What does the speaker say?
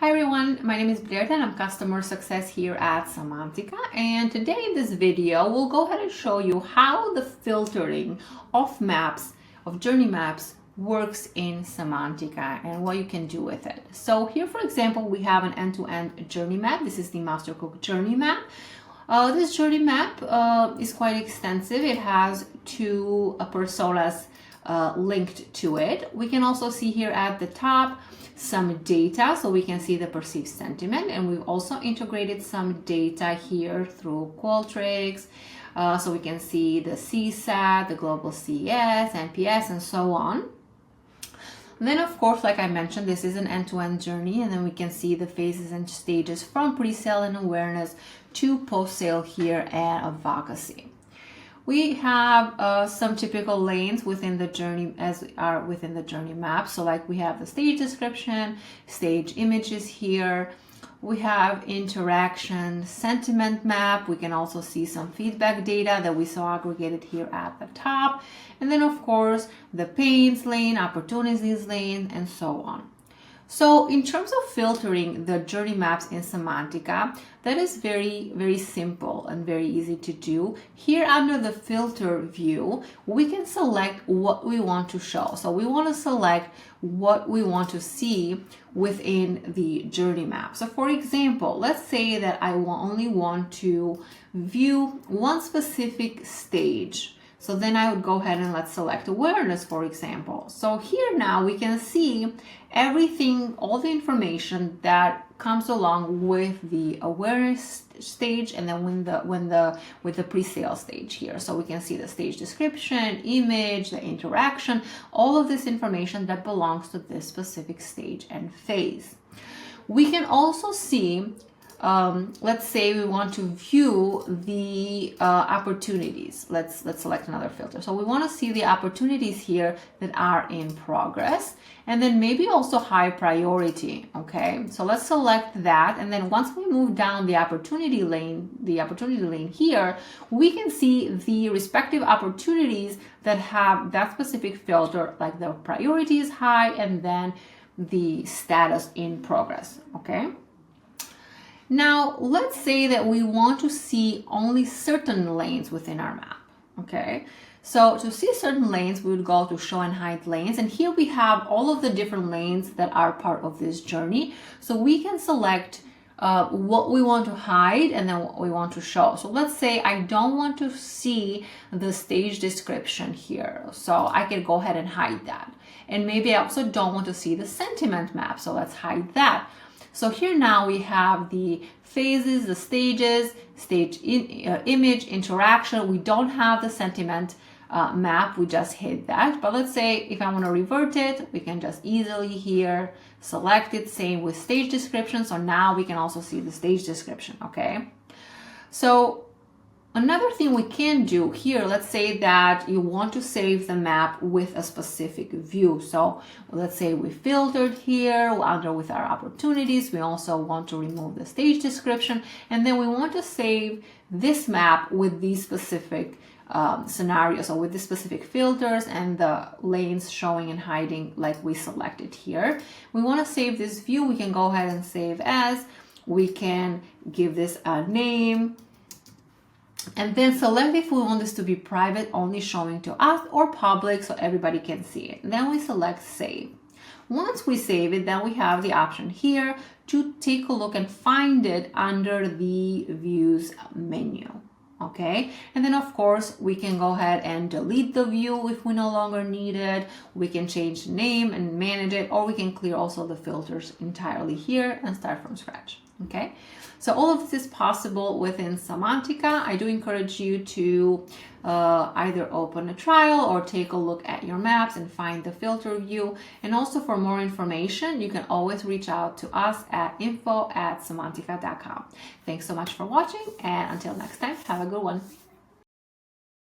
Hi everyone, my name is Britta and I'm customer success here at Cemantica, and today in this video we'll go ahead and show you how the filtering of maps, of journey maps, works in Cemantica and what you can do with it. So here, for example, we have an end-to-end journey map. This is the Master Cook journey map. This journey map is quite extensive. It has two personas linked to it. We can also see here at the top some data, so we can see the perceived sentiment, and we've also integrated some data here through Qualtrics, so we can see the CSAT, the global CES, NPS, and so on. And then, of course, like I mentioned, this is an end-to-end journey, and then we can see the phases and stages from pre-sale and awareness to post-sale here and advocacy. We have some typical lanes within the journey as are within the journey map. So like we have the stage description, stage images here. We have interaction, sentiment map. We can also see some feedback data that we saw aggregated here at the top. And then of course, the pains lane, opportunities lane, and so on. So in terms of filtering the journey maps in Cemantica, that is very, very simple and very easy to do. Here under the filter view, we can select what we want to show. So we want to select what we want to see within the journey map. So for example, let's say that I only want to view one specific stage. So then I would go ahead and let's select awareness, for example. So here now we can see everything, all the information that comes along with the awareness stage, and then with the pre-sale stage here. So we can see the stage description, image, the interaction, all of this information that belongs to this specific stage and phase. We can also see let's say we want to view the opportunities. Let's select another filter. So we want to see the opportunities here that are in progress, and then maybe also high priority. Okay, so let's select that, and then once we move down the opportunity lane here, we can see the respective opportunities that have that specific filter, like the priority is high and then the status in progress. Okay. Now, let's say that we want to see only certain lanes within our map, okay? So to see certain lanes, we would go to show and hide lanes. And here we have all of the different lanes that are part of this journey. So we can select what we want to hide and then what we want to show. So let's say I don't want to see the stage description here. So I can go ahead and hide that. And maybe I also don't want to see the sentiment map. So let's hide that. So here now we have the phases, the stages, stage image, interaction. We don't have the sentiment map, we just hid that. But let's say if I want to revert it, we can just easily here select it. Same with stage description. So now we can also see the stage description, okay? So another thing we can do here, let's say that you want to save the map with a specific view. So let's say we filtered here under with our opportunities. We also want to remove the stage description, and then we want to save this map with these specific scenarios, or with the specific filters and the lanes showing and hiding like we selected here. We want to save this view. We can go ahead and save as. We can give this a name, and then select if we want this to be private, only showing to us, or public so everybody can see it. And then we select save. Once we save it, then we have the option here to take a look and find it under the views menu. Okay, and then of course we can go ahead and delete the view if we no longer need it. We can change the name and manage it, or we can clear also the filters entirely here and start from scratch. Okay, so all of this is possible within Cemantica. I do encourage you to either open a trial or take a look at your maps and find the filter view. And also for more information, you can always reach out to us at info@cemantica.com. Thanks so much for watching, and until next time, have a good one.